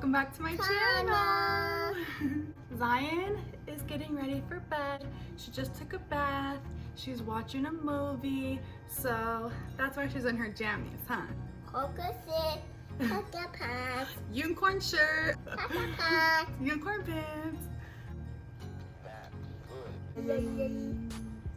welcome back to my channel. Zion is getting ready for bed. She just took a bath. She's watching a movie, so that's why she's in her jammies, huh? Unicorn shirt, unicorn pants.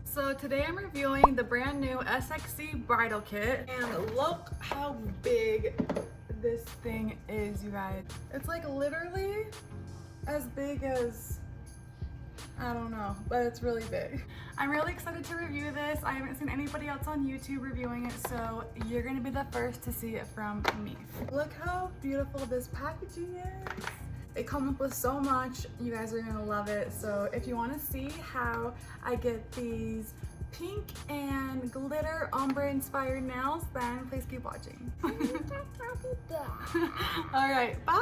So today I'm reviewing the brand new SXC Bridal Kit, and look how big this thing is, you guys. It's like literally as big as, I don't know, but it's really big. I'm really excited to review this. I haven't seen anybody else on YouTube reviewing it, so you're gonna be the first to see it from me. Look how beautiful this packaging is. It comes with so much. You guys are gonna love it. So if you wanna see how I get these pink and glitter ombre inspired nails, then please keep watching. All right, bye.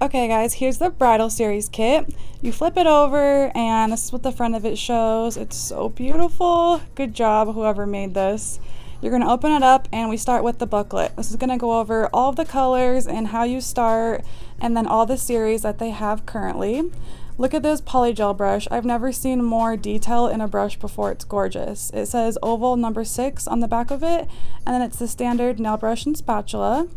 Okay guys, here's the bridal series kit. You flip it over and this is what the front of it shows. It's so beautiful. Good job whoever made this. You're going to open it up and we start with the booklet. This is going to go over all of the colors and how you start, and then all the series that they have currently. Look at this polygel brush. I've never seen more detail in a brush before. It's gorgeous. It says oval number 6 on the back of it, and then it's the standard nail brush and spatula.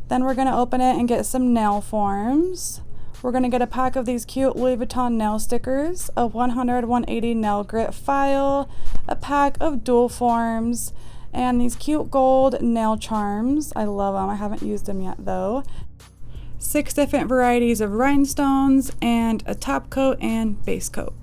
Then we're going to open it and get some nail forms. We're going to get a pack of these cute Louis Vuitton nail stickers, a 100-180 nail grit file, a pack of dual forms, and these cute gold nail charms. I love them. I haven't used them yet though. 6 different varieties of rhinestones, and a top coat and base coat.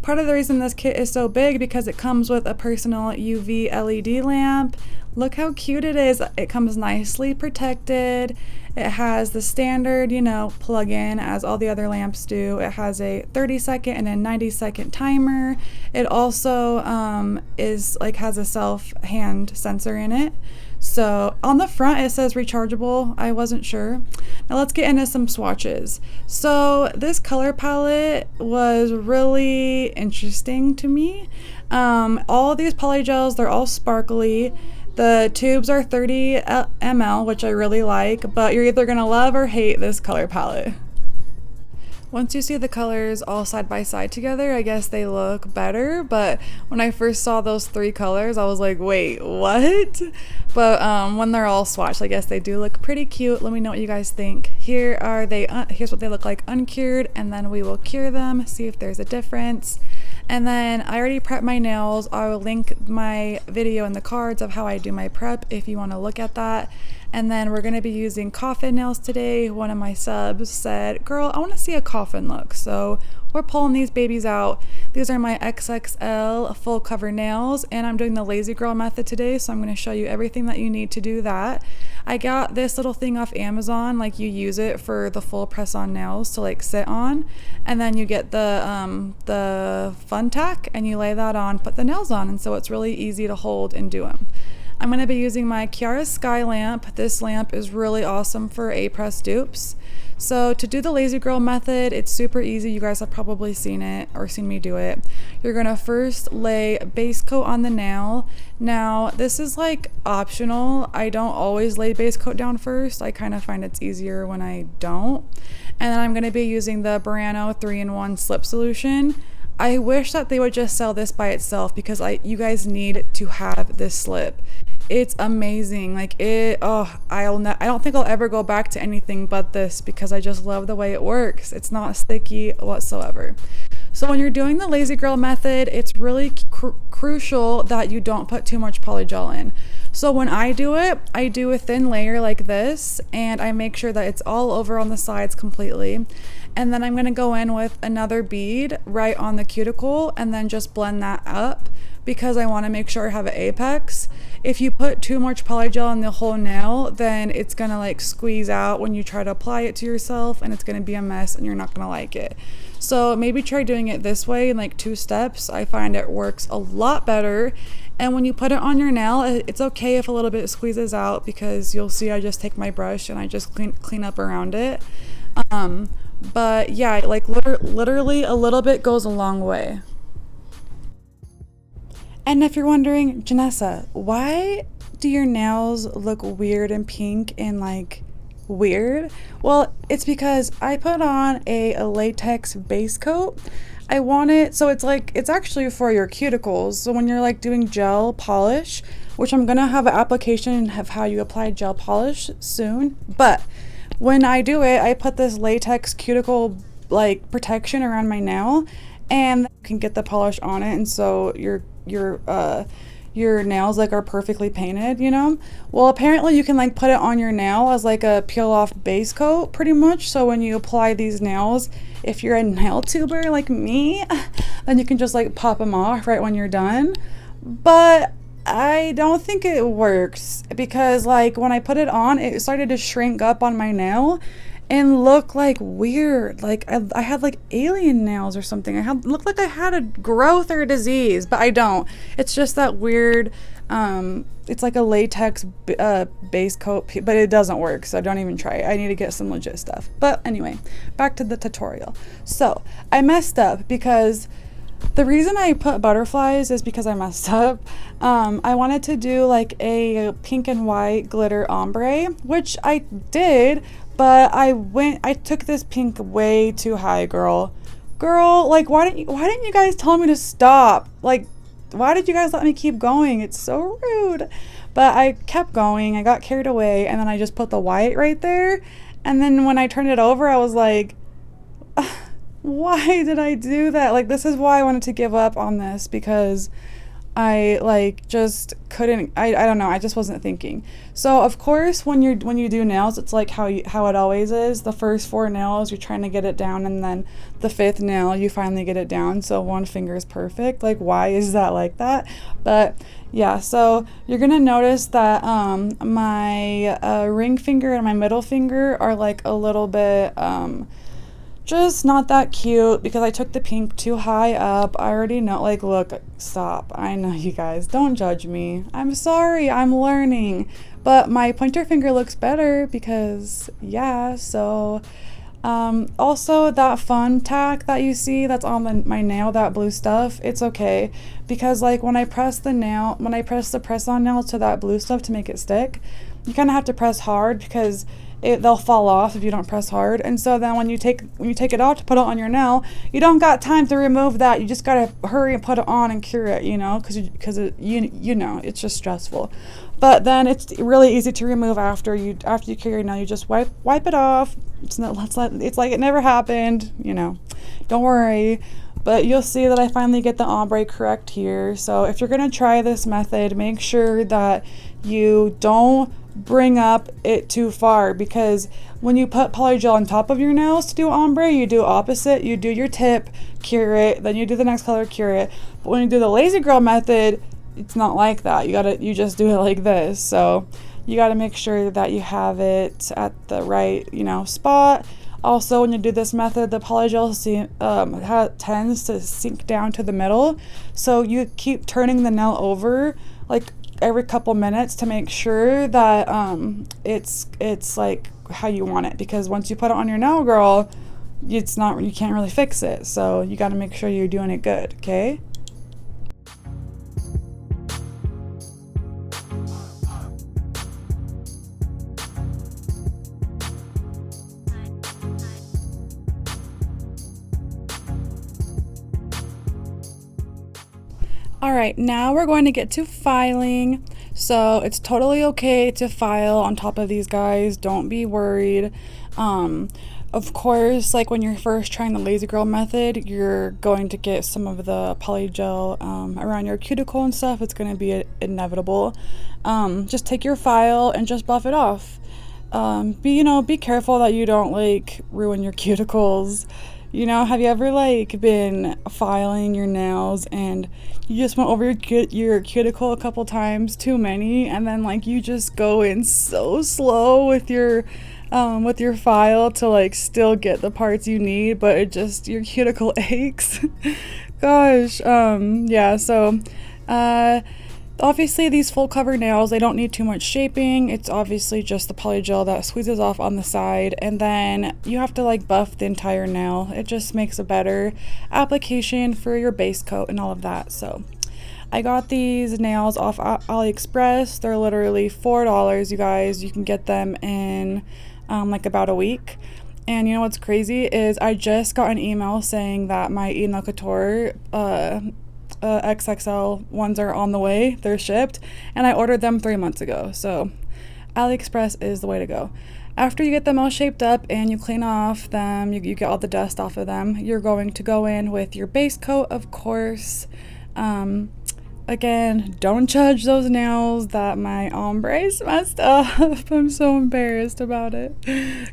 Part of the reason this kit is so big because it comes with a personal UV LED lamp. Look how cute it is. It comes nicely protected. It has the standard, plug-in as all the other lamps do. It has a 30-second and a 90-second timer. It also has a self-hand sensor in it. So on the front it says rechargeable. I wasn't sure. Now let's get into some swatches. So this color palette was really interesting to me. All of these polygels, they're all sparkly. The tubes are 30 ml, which I really like, but you're either gonna love or hate this color palette. Once you see the colors all side by side together, I guess they look better, but when I first saw those 3 colors, I was like, wait, what? But when they're all swatched, I guess they do look pretty cute. Let me know what you guys think. Here's what they look like uncured, and then we will cure them, see if there's a difference. And then I already prepped my nails. I will link my video in the cards of how I do my prep if you want to look at that. And then we're going to be using coffin nails today. One of my subs said, girl, I want to see a coffin look. So we're pulling these babies out. These are my XXL full cover nails, and I'm doing the lazy girl method today. So I'm going to show you everything that you need to do that. I got this little thing off Amazon. Like, you use it for the full press on nails to sit on, and then you get the fun tack and you lay that on, put the nails on, and so it's really easy to hold and do them. I'm going to be using my Chiara Sky lamp. This lamp is really awesome for A-press dupes. So to do the lazy girl method, it's super easy. You guys have probably seen it or seen me do it. You're going to first lay base coat on the nail. Now this is optional. I don't always lay base coat down first. I kind of find it's easier when I don't. And then I'm going to be using the Burano 3-in-1 slip solution. I wish that they would just sell this by itself because you guys need to have this slip. It's amazing. I don't think I'll ever go back to anything but this because I just love the way it works. It's not sticky whatsoever. So when you're doing the lazy girl method, it's really crucial that you don't put too much polygel in. So when I do it, I do a thin layer like this, and I make sure that it's all over on the sides completely. And then I'm going to go in with another bead right on the cuticle and then just blend that up because I want to make sure I have an apex. If you put too much polygel on the whole nail, then it's going to squeeze out when you try to apply it to yourself, and it's going to be a mess and you're not going to like it. So maybe try doing it this way in 2 steps. I find it works a lot better. And when you put it on your nail, it's okay if a little bit squeezes out because you'll see I just take my brush and I just clean up around it. But yeah, like literally a little bit goes a long way. And if you're wondering, Janessa, why do your nails look weird and pink and like weird? Well, it's because I put on a latex base coat. I want it, so it's like, it's actually for your cuticles. So when you're like doing gel polish, which I'm gonna have an application of how you apply gel polish soon, but when I do it, I put this latex cuticle like protection around my nail, and you can get the polish on it, and so your nails like are perfectly painted, you know? Well, apparently you can like put it on your nail as like a peel off base coat pretty much. So when you apply these nails, if you're a nail tuber like me, then you can just like pop them off right when you're done. But I don't think it works, because like when I put it on, it started to shrink up on my nail and look like weird. Like I had like alien nails or something. Looked like I had a growth or a disease, but I don't. It's just that weird, it's like a latex base coat, but it doesn't work, so don't even try it. I need to get some legit stuff. But anyway, back to the tutorial. So I messed up because the reason I put butterflies is because I messed up. I wanted to do like a pink and white glitter ombre, which I did, but I took this pink way too high, girl. Like why didn't you guys tell me to stop? Like, why did you guys let me keep going? It's so rude. But I kept going, I got carried away, and then I just put the white right there. And then when I turned it over, I was like, why did I do that? Like, this is why I wanted to give up on this, because I like just couldn't, I don't know, I just wasn't thinking. So of course when you do nails, it's like how it always is. The first 4 nails you're trying to get it down, and then the 5th nail you finally get it down, so one finger is perfect. Like, why is that like that? But yeah, so you're gonna notice that my ring finger and my middle finger are like a little bit just not that cute, because I took the pink too high up. I already know, like, look, stop. I know, you guys, don't judge me. I'm sorry, I'm learning. But my pointer finger looks better because, yeah, so also that fun tack that you see that's on my nail, that blue stuff, it's okay, because like when I press the press-on nail to that blue stuff to make it stick, you kind of have to press hard, because they'll fall off if you don't press hard. And so then when you take it out to put it on your nail, you don't got time to remove that. You just gotta hurry and put it on and cure it, you know, because you know, it's just stressful. But then it's really easy to remove after you cure your nail. You just wipe it off. It's like it never happened, you know. Don't worry. But you'll see that I finally get the ombre correct here. So if you're gonna try this method, make sure that you don't bring up it too far, because when you put polygel on top of your nails to do ombre, you do opposite. You do your tip, cure it, then you do the next color, cure it. But when you do the lazy girl method, it's not like that. You just do it like this. So you got to make sure that you have it at the right, you know, spot. Also, when you do this method, the polygel tends to sink down to the middle, so you keep turning the nail over like every couple minutes to make sure that it's like how you want it, because once you put it on your nail, girl, you can't really fix it. So you got to make sure you're doing it good, okay? All right, now we're going to get to filing. So it's totally okay to file on top of these guys. Don't be worried. Of course, like when you're first trying the lazy girl method, you're going to get some of the polygel around your cuticle and stuff. It's going to be inevitable. Just take your file and just buff it off. Be careful that you don't like ruin your cuticles. You know, have you ever like been filing your nails and you just went over your cuticle a couple times too many, and then like you just go in so slow with your file to like still get the parts you need, but your cuticle aches. Gosh, yeah, so Obviously these full cover nails, they don't need too much shaping. It's obviously just the polygel that squeezes off on the side, and then you have to like buff the entire nail. It just makes a better application for your base coat and all of that. So I got these nails off AliExpress. They're literally $4, you guys. You can get them in like about a week. And you know what's crazy is I just got an email saying that my Nail Couture XXL ones are on the way. They're shipped, and I ordered them 3 months ago. So AliExpress is the way to go. After you get them all shaped up and you clean off them, you get all the dust off of them, you're going to go in with your base coat, of course. Again, don't judge those nails that my ombres messed up. I'm so embarrassed about it.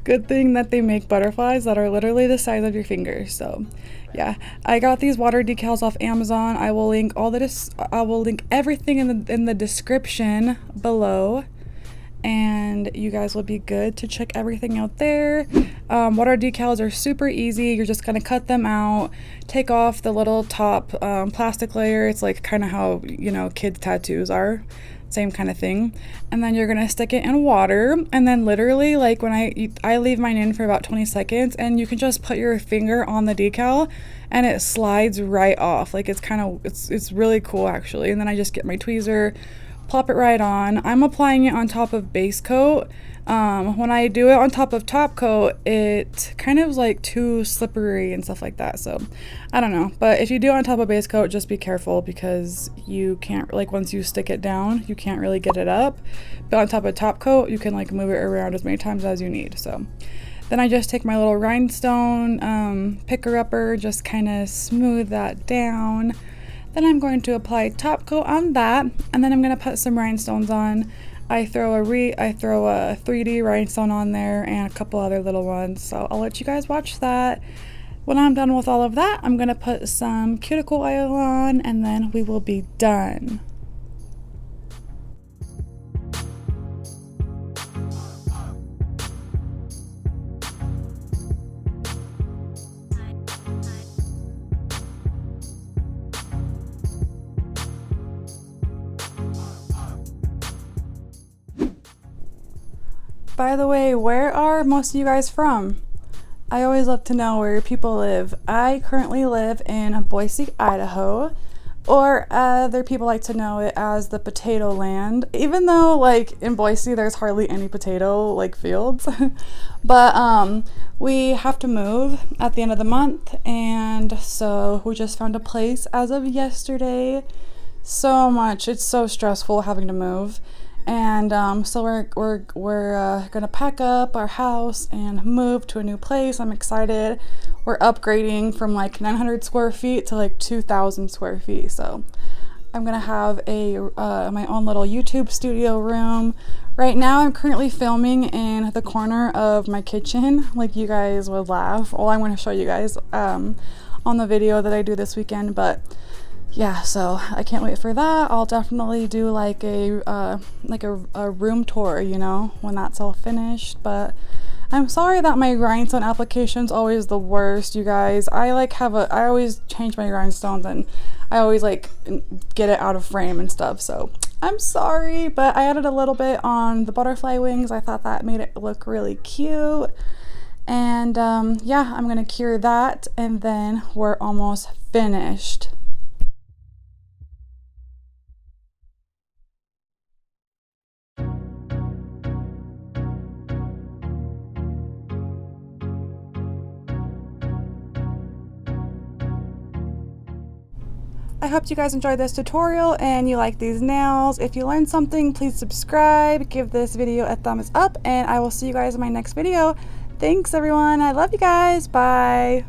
Good thing that they make butterflies that are literally the size of your fingers. So yeah, I got these water decals off Amazon. I will link I will link everything in the description below, and you guys will be good to check everything out there. Water decals are super easy. You're just gonna cut them out, take off the little top plastic layer. It's like kind of how, you know, kids' tattoos are, same kind of thing. And then you're gonna stick it in water, and then literally, like, when I leave mine in for about 20 seconds, and you can just put your finger on the decal and it slides right off. Like, it's really cool actually. And then I just get my tweezer, plop it right on. I'm applying it on top of base coat. When I do it on top of top coat, it kind of is like too slippery and stuff like that. So I don't know, but if you do it on top of base coat, just be careful, because you can't, like, once you stick it down, you can't really get it up. But on top of top coat, you can like move it around as many times as you need. So then I just take my little rhinestone picker upper, just kind of smooth that down. Then I'm going to apply top coat on that, and then I'm going to put some rhinestones on. I throw a 3D rhinestone on there and a couple other little ones, so I'll let you guys watch that. When I'm done with all of that, I'm going to put some cuticle oil on, and then we will be done. By the way, where are most of you guys from? I always love to know where people live. I currently live in Boise, Idaho, or other people like to know it as the potato land, even though like in Boise there's hardly any potato like fields. But we have to move at the end of the month, and so we just found a place as of yesterday. It's so stressful having to move. And so we're gonna pack up our house and move to a new place. I'm excited. We're upgrading from like 900 square feet to like 2,000 square feet. So I'm gonna have my own little YouTube studio room. Right now I'm currently filming in the corner of my kitchen. Like, you guys would laugh. Well, I'm gonna show you guys on the video that I do this weekend, but yeah, so I can't wait for that. I'll definitely do like a room tour, you know, when that's all finished. But I'm sorry that my rhinestone application's always the worst, you guys. I always change my rhinestones, and I always like get it out of frame and stuff. So I'm sorry, but I added a little bit on the butterfly wings. I thought that made it look really cute. And yeah, I'm gonna cure that, and then we're almost finished. I hope you guys enjoyed this tutorial and you like these nails. If you learned something, please subscribe, give this video a thumbs up, and I will see you guys in my next video. Thanks everyone. I love you guys. Bye.